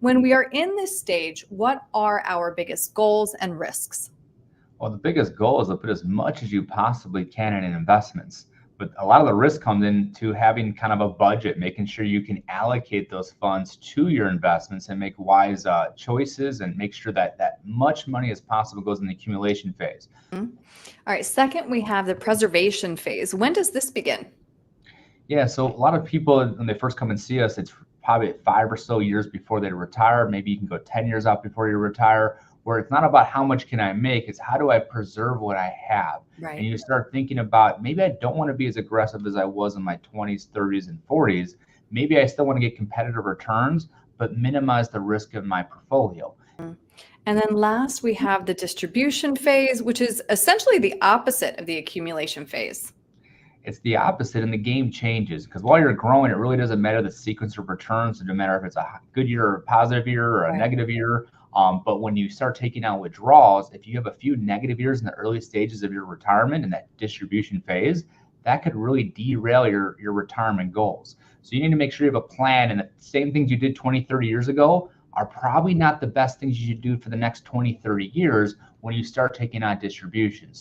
When we are in this stage, what are our biggest goals and risks? Well, the biggest goal is to put as much as you possibly can in investments. But a lot of the risk comes into having kind of a budget, making sure you can allocate those funds to your investments and make wise choices and make sure that much money as possible goes in the accumulation phase. Mhm. All right, second, we have the preservation phase. When does this begin? Yeah, so a lot of people, when they first come and see us, it's probably 5 or so years before they retire. Maybe you can go 10 years out before you retire, where it's not about how much can I make, it's how do I preserve what I have? And Right. you start thinking about maybe I don't want to be as aggressive as I was in my 20s, 30s, and 40s. Maybe I still want to get competitive returns, but minimize the risk of my portfolio. And then last, we have the distribution phase, which is essentially the opposite of the accumulation phase. It's the opposite, and the game changes because while you're growing, it really doesn't matter the sequence of returns. It doesn't matter if it's a good year or a positive year or a Right. negative year. But when you start taking out withdrawals, if you have a few negative years in the early stages of your retirement in that distribution phase, that could really derail your retirement goals. So you need to make sure you have a plan, and the same things you did 20, 30 years ago are probably not the best things you should do for the next 20, 30 years when you start taking on distributions.